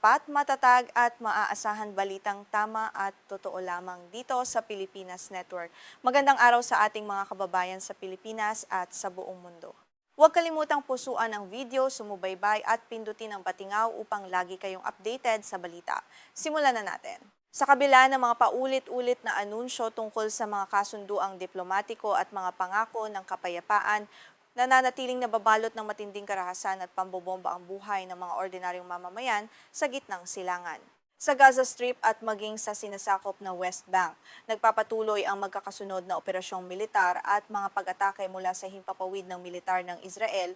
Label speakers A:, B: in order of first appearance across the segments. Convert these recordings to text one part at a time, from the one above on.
A: tapat, matatag at maaasahan balitang tama at totoo lamang dito sa Pilipinas Network. Magandang araw sa ating mga kababayan sa Pilipinas at sa buong mundo. Huwag kalimutang pusuan ang video, sumubaybay at pindutin ang patingaw upang lagi kayong updated sa balita. Simulan na natin. Sa kabila ng mga paulit-ulit na anunsyo tungkol sa mga kasunduang diplomatiko at mga pangako ng kapayapaan, nananatiling nababalot ng matinding karahasan at pambobomba ang buhay ng mga ordinaryong mamamayan sa gitnang silangan. Sa Gaza Strip at maging sa sinasakop na West Bank, nagpapatuloy ang magkakasunod na operasyong militar at mga pag-atake mula sa himpapawid ng militar ng Israel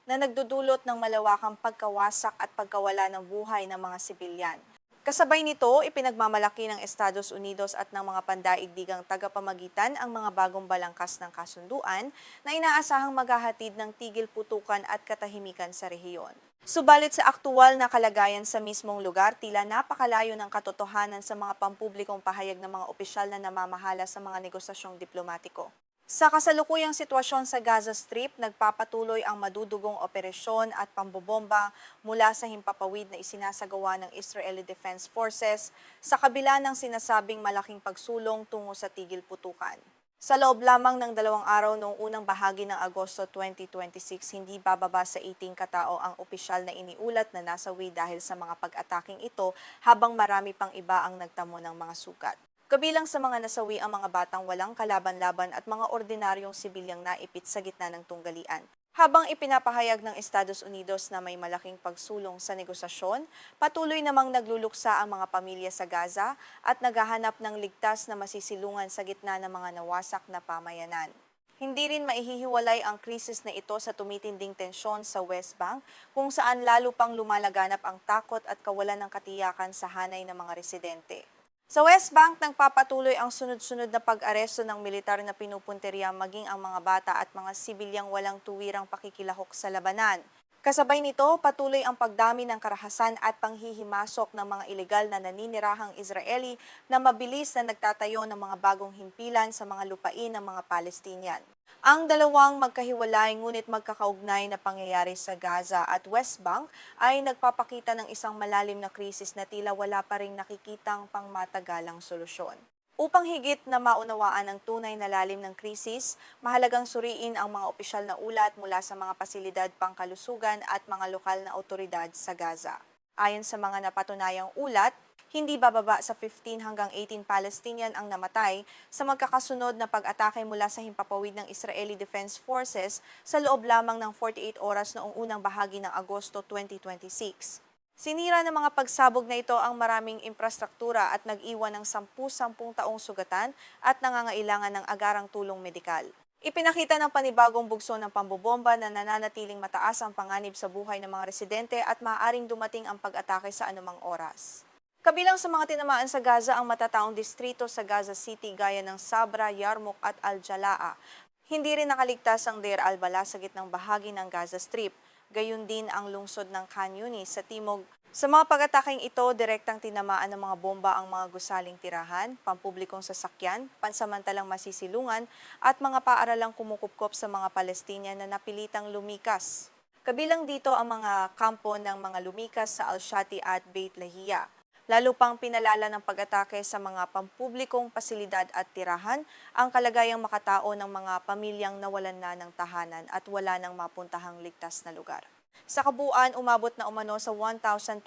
A: na nagdudulot ng malawakang pagkawasak at pagkawala ng buhay ng mga sibilyan. Kasabay nito, ipinagmamalaki ng Estados Unidos at ng mga pandaigdigang tagapamagitan ang mga bagong balangkas ng kasunduan na inaasahang maghahatid ng tigil putukan at katahimikan sa rehiyon. Subalit sa aktuwal na kalagayan sa mismong lugar, tila napakalayo ng katotohanan sa mga pampublikong pahayag ng mga opisyal na namamahala sa mga negosasyong diplomatiko. Sa kasalukuyang sitwasyon sa Gaza Strip, nagpapatuloy ang madudugong operasyon at pambobomba mula sa himpapawid na isinasagawa ng Israeli Defense Forces sa kabila ng sinasabing malaking pagsulong tungo sa tigil putukan. Sa loob lamang ng 2 araw noong unang bahagi ng Agosto 2026, hindi bababa sa 18 katao ang opisyal na iniulat na nasawi dahil sa mga pag-ataking ito habang marami pang iba ang nagtamo ng mga sugat. Kabilang sa mga nasawi ang mga batang walang kalaban-laban at mga ordinaryong sibilyang naipit sa gitna ng tunggalian. Habang ipinapahayag ng Estados Unidos na may malaking pagsulong sa negosasyon, patuloy namang nagluluksa ang mga pamilya sa Gaza at naghahanap ng ligtas na masisilungan sa gitna ng mga nawasak na pamayanan. Hindi rin maihihiwalay ang krisis na ito sa tumitinding tensyon sa West Bank kung saan lalo pang lumalaganap ang takot at kawalan ng katiyakan sa hanay ng mga residente. Sa West Bank, nagpapatuloy ang sunod-sunod na pag-aresto ng militar na pinupunteriya maging ang mga bata at mga sibilyang walang tuwirang pakikilahok sa labanan. Kasabay nito, patuloy ang pagdami ng karahasan at panghihimasok ng mga ilegal na naninirahang Israeli na mabilis na nagtatayo ng mga bagong himpilan sa mga lupain ng mga Palestinian. Ang dalawang magkahiwalay ngunit magkakaugnay na pangyayari sa Gaza at West Bank ay nagpapakita ng isang malalim na krisis na tila wala pa ring nakikitang pangmatagalang solusyon. Upang higit na maunawaan ang tunay na lalim ng krisis, mahalagang suriin ang mga opisyal na ulat mula sa mga pasilidad pangkalusugan at mga lokal na otoridad sa Gaza. Ayon sa mga napatunayang ulat, hindi bababa sa 15 hanggang 18 Palestinian ang namatay sa magkakasunod na pag-atake mula sa himpapawid ng Israeli Defense Forces sa loob lamang ng 48 oras noong unang bahagi ng Agosto 2026. Sinira ng mga pagsabog na ito ang maraming infrastruktura at nag-iwan ng 10-10 taong sugatan at nangangailangan ng agarang tulong medikal. Ipinakita ng panibagong bugso ng pambobomba na nananatiling mataas ang panganib sa buhay ng mga residente at maaaring dumating ang pag-atake sa anumang oras. Kabilang sa mga tinamaan sa Gaza ang matataong distrito sa Gaza City gaya ng Sabra, Yarmouk at Al-Jalaa. Hindi rin nakaligtas ang Deir al-Balah sa gitnang bahagi ng Gaza Strip. Gayon din ang lungsod ng Khan Yunis sa timog. Sa mga pag-ataking ito, direktang tinamaan ng mga bomba ang mga gusaling tirahan, pampublikong sasakyan, pansamantalang masisilungan at mga paaralang kumukupkop sa mga Palestinian na napilitang lumikas. Kabilang dito ang mga kampo ng mga lumikas sa Al-Shati at Beit Lahia. Lalo pang pinalala ng pag-atake sa mga pampublikong pasilidad at tirahan ang kalagayang makatao ng mga pamilyang nawalan na ng tahanan at wala nang mapuntahang ligtas na lugar. Sa kabuuan, umabot na umano sa 1,230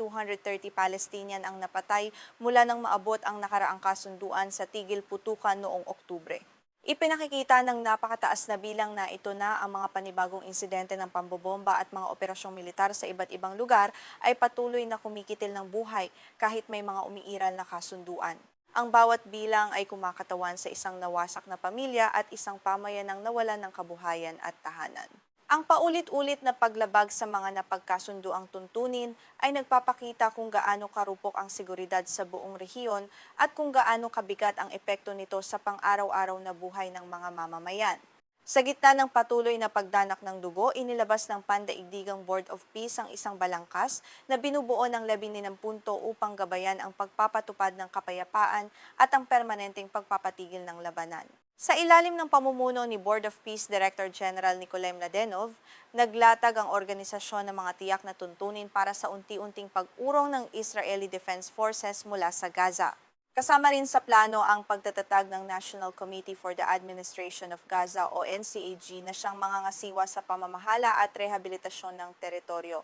A: Palestinian ang napatay mula nang maabot ang nakaraang kasunduan sa tigil putukan noong Oktubre. Ipinakikita ng napakataas na bilang na ito na ang mga panibagong insidente ng pambobomba at mga operasyong militar sa iba't ibang lugar ay patuloy na kumikitil ng buhay kahit may mga umiiral na kasunduan. Ang bawat bilang ay kumakatawan sa isang nawasak na pamilya at isang pamayanang nawalan ng kabuhayan at tahanan. Ang paulit-ulit na paglabag sa mga napagkasunduang tuntunin ay nagpapakita kung gaano karupok ang seguridad sa buong rehiyon at kung gaano kabigat ang epekto nito sa pang-araw-araw na buhay ng mga mamamayan. Sa gitna ng patuloy na pagdanak ng dugo, inilabas ng Pandaigdigang Board of Peace ang isang balangkas na binubuo ng 19 punto upang gabayan ang pagpapatupad ng kapayapaan at ang permanenteng pagpapatigil ng labanan. Sa ilalim ng pamumuno ni Board of Peace Director General Nikolay Mladenov, naglatag ang organisasyon ng mga tiyak na tuntunin para sa unti-unting pag-urong ng Israeli Defense Forces mula sa Gaza. Kasama rin sa plano ang pagtatatag ng National Committee for the Administration of Gaza o NCAG na siyang mangangasiwa sa pamamahala at rehabilitasyon ng teritoryo.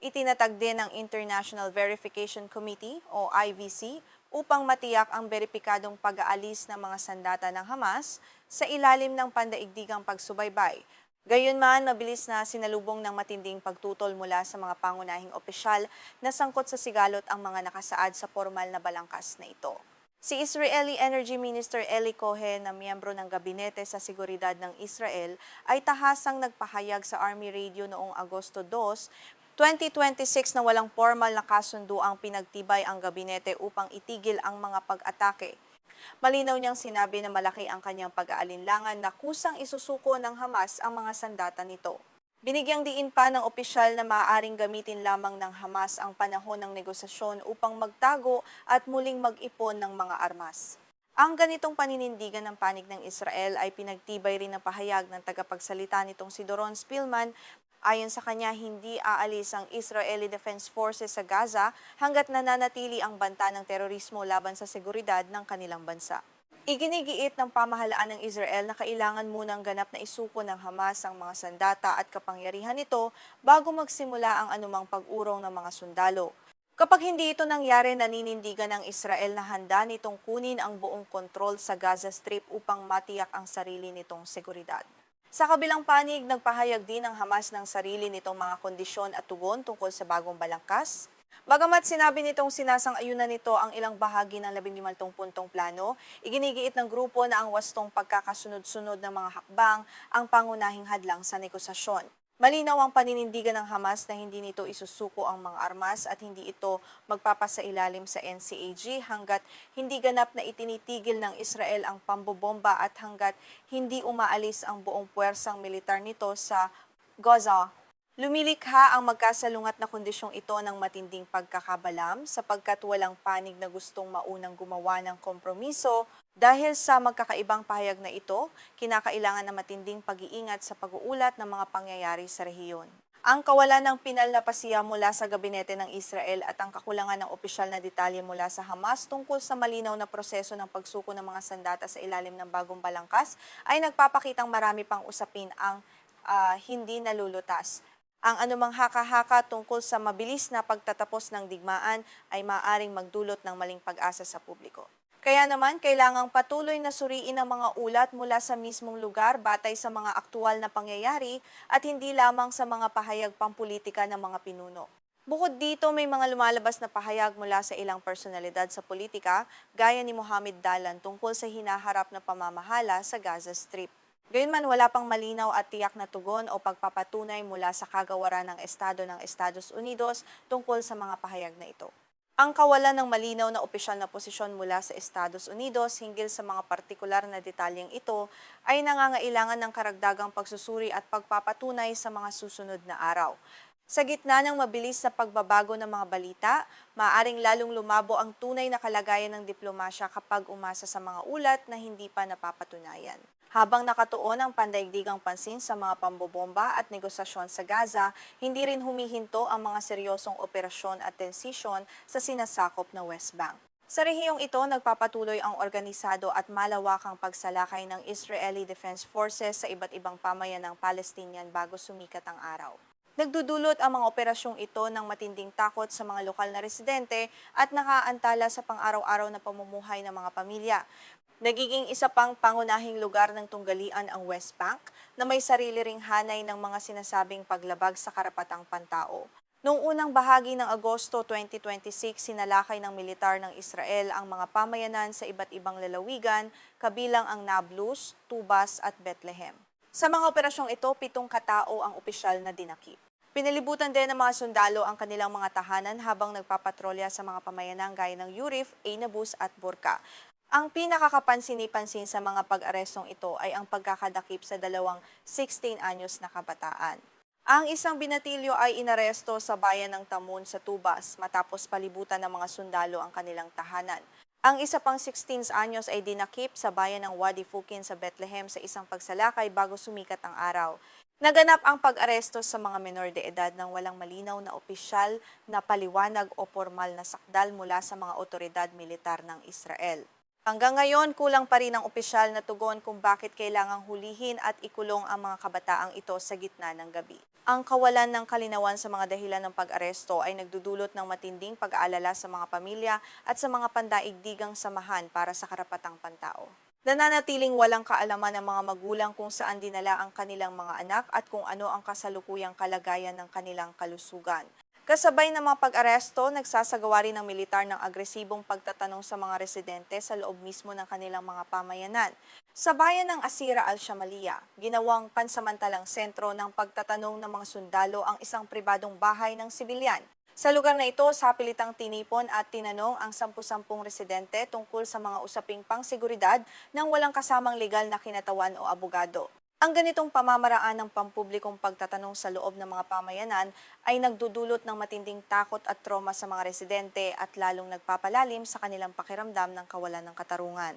A: Itinatag din ng International Verification Committee o IVC upang matiyak ang beripikadong pag-aalis ng mga sandata ng Hamas sa ilalim ng pandaigdigang pagsubaybay. Gayunman, mabilis na sinalubong ng matinding pagtutol mula sa mga pangunahing opisyal na sangkot sa sigalot ang mga nakasaad sa formal na balangkas na ito. Si Israeli Energy Minister Eli Cohen na miyembro ng gabinete sa seguridad ng Israel ay tahasang nagpahayag sa Army Radio noong Agosto 2, 2026 na walang formal na kasundo ang pinagtibay ang gabinete upang itigil ang mga pag-atake. Malinaw niyang sinabi na malaki ang kanyang pag-aalinlangan na kusang isusuko ng Hamas ang mga sandata nito. Binigyang diin pa ng opisyal na maaaring gamitin lamang ng Hamas ang panahon ng negosasyon upang magtago at muling mag-ipon ng mga armas. Ang ganitong paninindigan ng panig ng Israel ay pinagtibay rin ng pahayag ng tagapagsalita nitong si Doron Spillman. Ayon sa kanya, hindi aalis ang Israeli Defense Forces sa Gaza hanggat nananatili ang banta ng terorismo laban sa seguridad ng kanilang bansa. Iginigiit ng pamahalaan ng Israel na kailangan munang ganap na isuko ng Hamas ang mga sandata at kapangyarihan nito bago magsimula ang anumang pag-urong ng mga sundalo. Kapag hindi ito nangyari, naninindigan ng Israel na handa nitong kunin ang buong kontrol sa Gaza Strip upang matiyak ang sarili nitong seguridad. Sa kabilang panig, nagpahayag din ang Hamas ng sarili nitong mga kondisyon at tugon tungkol sa bagong balangkas. Bagamat sinabi nitong sinasang-ayunan nito ang ilang bahagi ng 15 puntong plano, iginigiit ng grupo na ang wastong pagkakasunod-sunod ng mga hakbang ang pangunahing hadlang sa negosasyon. Malinaw ang paninindigan ng Hamas na hindi nito isusuko ang mga armas at hindi ito magpapasailalim sa NCAG hanggat hindi ganap na itinitigil ng Israel ang pambobomba at hanggat hindi umaalis ang buong puwersang militar nito sa Gaza. Lumilikha ang magkasalungat na kondisyong ito ng matinding pagkakabalam sapagkat walang panig na gustong maunang gumawa ng kompromiso. Dahil sa magkakaibang pahayag na ito, kinakailangan na matinding pag-iingat sa pag-uulat ng mga pangyayari sa rehiyon. Ang kawalan ng pinal na pasiya mula sa gabinete ng Israel at ang kakulangan ng opisyal na detalye mula sa Hamas tungkol sa malinaw na proseso ng pagsuko ng mga sandata sa ilalim ng bagong balangkas ay nagpapakitang marami pang usapin ang hindi nalulutas. Ang anumang haka-haka tungkol sa mabilis na pagtatapos ng digmaan ay maaaring magdulot ng maling pag-asa sa publiko. Kaya naman, kailangang patuloy na suriin ang mga ulat mula sa mismong lugar batay sa mga aktual na pangyayari at hindi lamang sa mga pahayag pampulitika ng mga pinuno. Bukod dito, may mga lumalabas na pahayag mula sa ilang personalidad sa politika, gaya ni Mohammed Dalan tungkol sa hinaharap na pamamahala sa Gaza Strip. Gayunman, wala pang malinaw at tiyak na tugon o pagpapatunay mula sa kagawaran ng Estado ng Estados Unidos tungkol sa mga pahayag na ito. Ang kawalan ng malinaw na opisyal na posisyon mula sa Estados Unidos hinggil sa mga partikular na detalyeng ito ay nangangailangan ng karagdagang pagsusuri at pagpapatunay sa mga susunod na araw. Sa gitna ng mabilis na pagbabago ng mga balita, maaaring lalong lumabo ang tunay na kalagayan ng diplomasya kapag umasa sa mga ulat na hindi pa napapatunayan. Habang nakatuon ang pandaigdigang pansin sa mga pambobomba at negosasyon sa Gaza, hindi rin humihinto ang mga seryosong operasyon at tensisyon sa sinasakop na West Bank. Sa rehiyong ito, nagpapatuloy ang organisado at malawakang pagsalakay ng Israeli Defense Forces sa iba't ibang pamayanang Palestinian bago sumikat ang araw. Nagdudulot ang mga operasyong ito ng matinding takot sa mga lokal na residente at nakaantala sa pang-araw-araw na pamumuhay ng mga pamilya. Nagiging isa pang pangunahing lugar ng tunggalian ang West Bank na may sarili ring hanay ng mga sinasabing paglabag sa karapatang pantao. Noong unang bahagi ng Agosto 2026, sinalakay ng militar ng Israel ang mga pamayanan sa iba't ibang lalawigan, kabilang ang Nablus, Tubas at Bethlehem. Sa mga operasyong ito, 7 katao ang opisyal na dinakip. Pinalibutan din ng mga sundalo ang kanilang mga tahanan habang nagpapatrolya sa mga pamayanan gaya ng Yurif, Einabus at Burka. Ang pinakakapansin-pansin sa mga pag-arestong ito ay ang pagkakadakip sa dalawang 16 anyos na kabataan. Ang isang binatilyo ay inaresto sa bayan ng Tamun sa Tubas matapos palibutan ng mga sundalo ang kanilang tahanan. Ang isa pang 16 anyos ay dinakip sa bayan ng Wadi Fukin sa Bethlehem sa isang pagsalakay bago sumikat ang araw. Naganap ang pag-aresto sa mga menor de edad ng walang malinaw na opisyal na paliwanag o formal na sakdal mula sa mga otoridad militar ng Israel. Hanggang ngayon, kulang pa rin ang opisyal na tugon kung bakit kailangang hulihin at ikulong ang mga kabataang ito sa gitna ng gabi. Ang kawalan ng kalinawan sa mga dahilan ng pag-aresto ay nagdudulot ng matinding pag-aalala sa mga pamilya at sa mga pandaigdigang samahan para sa karapatang pantao. Nananatiling walang kaalaman ng mga magulang kung saan dinala ang kanilang mga anak at kung ano ang kasalukuyang kalagayan ng kanilang kalusugan. Kasabay ng mga pag-aresto, nagsasagawa rin ng militar ng agresibong pagtatanong sa mga residente sa loob mismo ng kanilang mga pamayanan. Sa bayan ng Asira al-Shamalia, ginawang pansamantalang sentro ng pagtatanong ng mga sundalo ang isang pribadong bahay ng sibilyan. Sa lugar na ito, sapilitang tinipon at tinanong ang 10-10 residente tungkol sa mga usaping pangseguridad ng walang kasamang legal na kinatawan o abogado. Ang ganitong pamamaraan ng pampublikong pagtatanong sa loob ng mga pamayanan ay nagdudulot ng matinding takot at trauma sa mga residente at lalong nagpapalalim sa kanilang pakiramdam ng kawalan ng katarungan.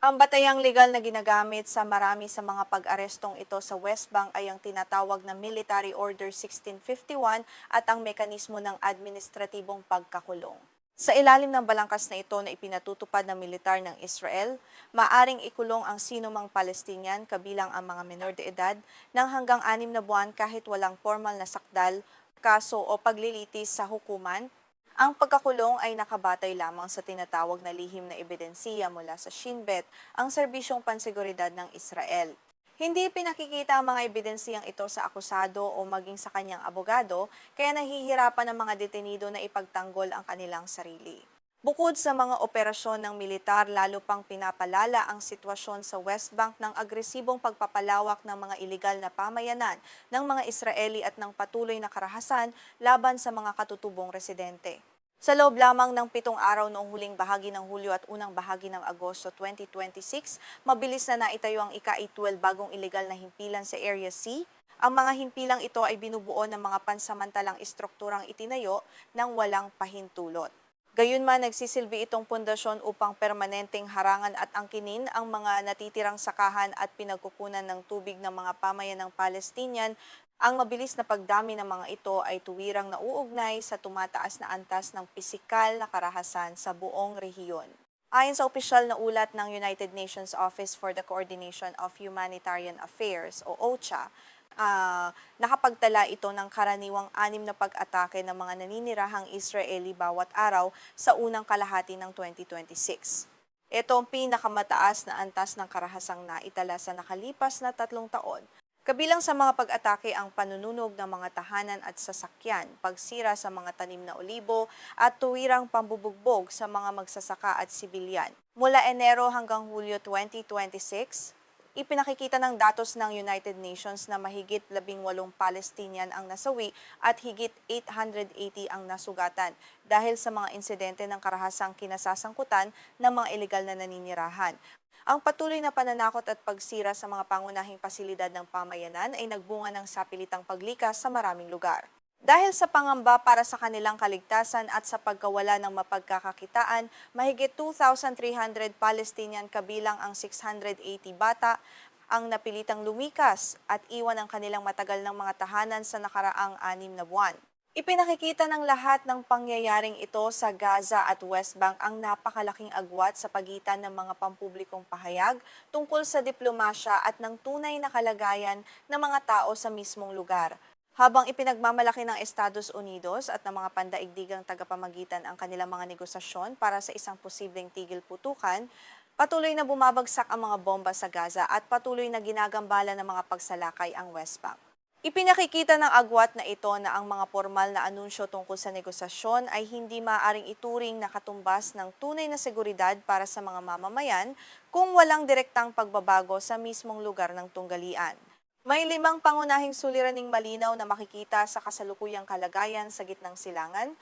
A: Ang batayang legal na ginagamit sa marami sa mga pag-arestong ito sa West Bank ay ang tinatawag na Military Order 1651 at ang mekanismo ng administratibong pagkakulong. Sa ilalim ng balangkas na ito na ipinatutupad ng militar ng Israel, maaring ikulong ang sinumang Palestinian kabilang ang mga menor de edad ng hanggang 6 na buwan kahit walang formal na sakdal, kaso o paglilitis sa hukuman. Ang pagkakulong ay nakabatay lamang sa tinatawag na lihim na ebidensiya mula sa Shin Bet, ang serbisyong panseguridad ng Israel. Hindi pinakikita ang mga ebidensiyang ito sa akusado o maging sa kanyang abogado, kaya nahihirapan ang mga detenido na ipagtanggol ang kanilang sarili. Bukod sa mga operasyon ng militar, lalo pang pinapalala ang sitwasyon sa West Bank ng agresibong pagpapalawak ng mga ilegal na pamayanan ng mga Israeli at ng patuloy na karahasan laban sa mga katutubong residente. Sa loob lamang ng 7 araw noong huling bahagi ng Hulyo at unang bahagi ng Agosto 2026, mabilis na naitayo ang ika-12 bagong ilegal na himpilan sa Area C. Ang mga himpilang ito ay binubuo ng mga pansamantalang istrukturang itinayo ng walang pahintulot. Gayunman, nagsisilbi itong pundasyon upang permanenteng harangan at angkinin ang mga natitirang sakahan at pinagkukunan ng tubig ng mga pamayanang Palestinian. Ang mabilis na pagdami ng mga ito ay tuwirang nauugnay sa tumataas na antas ng pisikal na karahasan sa buong rehiyon. Ayon sa opisyal na ulat ng United Nations Office for the Coordination of Humanitarian Affairs o OCHA, nakapagtala ito ng karaniwang 6 na pag-atake ng mga naninirahang Israeli bawat araw sa unang kalahati ng 2026. Ito ang pinakamataas na antas ng karahasang naitala sa nakalipas na 3 taon. Kabilang sa mga pag-atake ang panununog ng mga tahanan at sasakyan, pagsira sa mga tanim na olibo at tuwirang pambubugbog sa mga magsasaka at sibilyan. Mula Enero hanggang Hulyo 2026, ipinakikita ng datos ng United Nations na mahigit 18 Palestinian ang nasawi at higit 880 ang nasugatan dahil sa mga insidente ng karahasang kinasasangkutan ng mga ilegal na naninirahan. Ang patuloy na pananakot at pagsira sa mga pangunahing pasilidad ng pamayanan ay nagbunga ng sapilitang paglikas sa maraming lugar. Dahil sa pangamba para sa kanilang kaligtasan at sa pagkawala ng mapagkakakitaan, mahigit 2,300 Palestinian kabilang ang 680 bata ang napilitang lumikas at iwan ang kanilang matagal ng mga tahanan sa nakaraang 6 na buwan. Ipinakikita ng lahat ng pangyayaring ito sa Gaza at West Bank ang napakalaking agwat sa pagitan ng mga pampublikong pahayag tungkol sa diplomasya at ng tunay na kalagayan ng mga tao sa mismong lugar. Habang ipinagmamalaki ng Estados Unidos at ng mga pandaigdigang tagapamagitan ang kanilang mga negosasyon para sa isang posibleng tigil putukan, patuloy na bumabagsak ang mga bomba sa Gaza at patuloy na ginagambala ng mga pagsalakay ang West Bank. Ipinakikita ng agwat na ito na ang mga formal na anunsyo tungkol sa negosasyon ay hindi maaaring ituring na katumbas ng tunay na seguridad para sa mga mamamayan kung walang direktang pagbabago sa mismong lugar ng tunggalian. May 5 pangunahing suliraning malinaw na makikita sa kasalukuyang kalagayan sa gitnang silangan.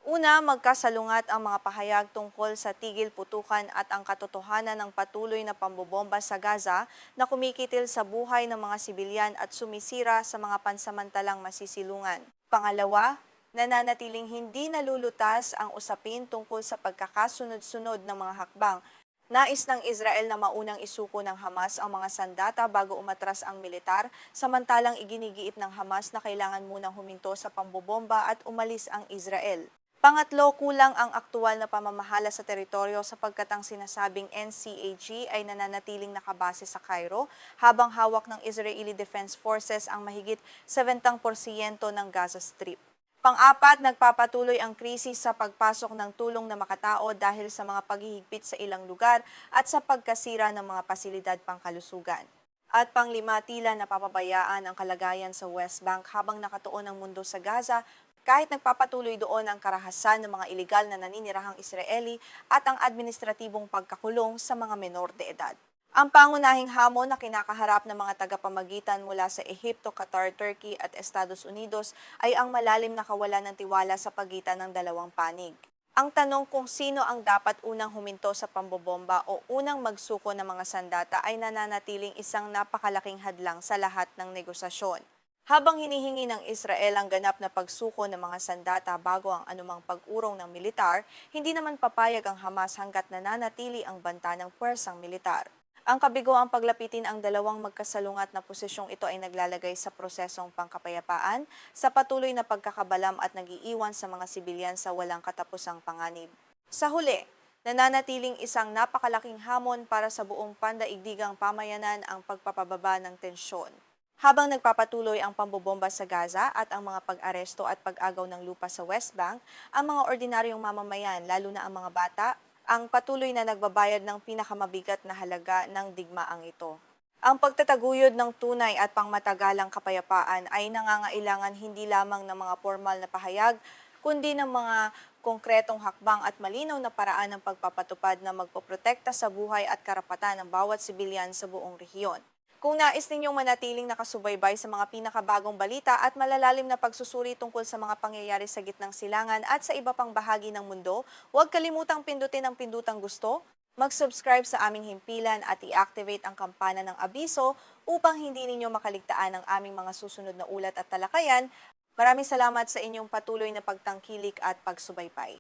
A: Una, magkasalungat ang mga pahayag tungkol sa tigil putukan at ang katotohanan ng patuloy na pambobomba sa Gaza na kumikitil sa buhay ng mga sibilyan at sumisira sa mga pansamantalang masisilungan. Pangalawa, Nananatiling hindi nalulutas ang usapin tungkol sa pagkakasunod-sunod ng mga hakbang. Nais ng Israel na maunang isuko ng Hamas ang mga sandata bago umatras ang militar, samantalang iginigiit ng Hamas na kailangan munang huminto sa pambobomba at umalis ang Israel. Pangatlo, kulang ang aktual na pamamahala sa teritoryo sapagkat ang sinasabing NCAG ay nananatiling nakabase sa Cairo habang hawak ng Israeli Defense Forces ang mahigit 70% ng Gaza Strip. Pang-apat, nagpapatuloy ang krisis sa pagpasok ng tulong na makatao dahil sa mga paghihigpit sa ilang lugar at sa pagkasira ng mga pasilidad pangkalusugan. At panglima, tila napapabayaan ang kalagayan sa West Bank habang nakatuon ang mundo sa Gaza kahit nagpapatuloy doon ang karahasan ng mga ilegal na naninirahang Israeli at ang administratibong pagkakulong sa mga menor de edad. Ang pangunahing hamon na kinakaharap ng mga tagapamagitan mula sa Ehipto, Qatar, Turkey at Estados Unidos ay ang malalim na kawalan ng tiwala sa pagitan ng dalawang panig. Ang tanong kung sino ang dapat unang huminto sa pambobomba o unang magsuko ng mga sandata ay nananatiling isang napakalaking hadlang sa lahat ng negosasyon. Habang hinihingi ng Israel ang ganap na pagsuko ng mga sandata bago ang anumang pag-urong ng militar, hindi naman papayag ang Hamas hanggat nananatili ang banta ng puwersang militar. Ang kabiguang paglapitin ang dalawang magkasalungat na posisyong ito ay naglalagay sa prosesong pangkapayapaan sa patuloy na pagkakabalam at nagiiwan sa mga sibilyan sa walang katapusang panganib. Sa huli, nananatiling isang napakalaking hamon para sa buong pandaigdigang pamayanan ang pagpapababa ng tensyon. Habang nagpapatuloy ang pambobomba sa Gaza at ang mga pag-aresto at pag-agaw ng lupa sa West Bank, ang mga ordinaryong mamamayan, lalo na ang mga bata, ang patuloy na nagbabayad ng pinakamabigat na halaga ng digmaang ito. Ang pagtataguyod ng tunay at pangmatagalang kapayapaan ay nangangailangan hindi lamang ng mga formal na pahayag, kundi ng mga konkretong hakbang at malinaw na paraan ng pagpapatupad na magpoprotekta sa buhay at karapatan ng bawat sibilyan sa buong rehiyon. Kung nais ninyong manatiling nakasubaybay sa mga pinakabagong balita at malalalim na pagsusuri tungkol sa mga pangyayari sa gitnang silangan at sa iba pang bahagi ng mundo, huwag kalimutang pindutin ang pindutang gusto, mag-subscribe sa aming himpilan at i-activate ang kampana ng abiso upang hindi ninyo makaligtaan ang aming mga susunod na ulat at talakayan. Maraming salamat sa inyong patuloy na pagtangkilik at pagsubaybay.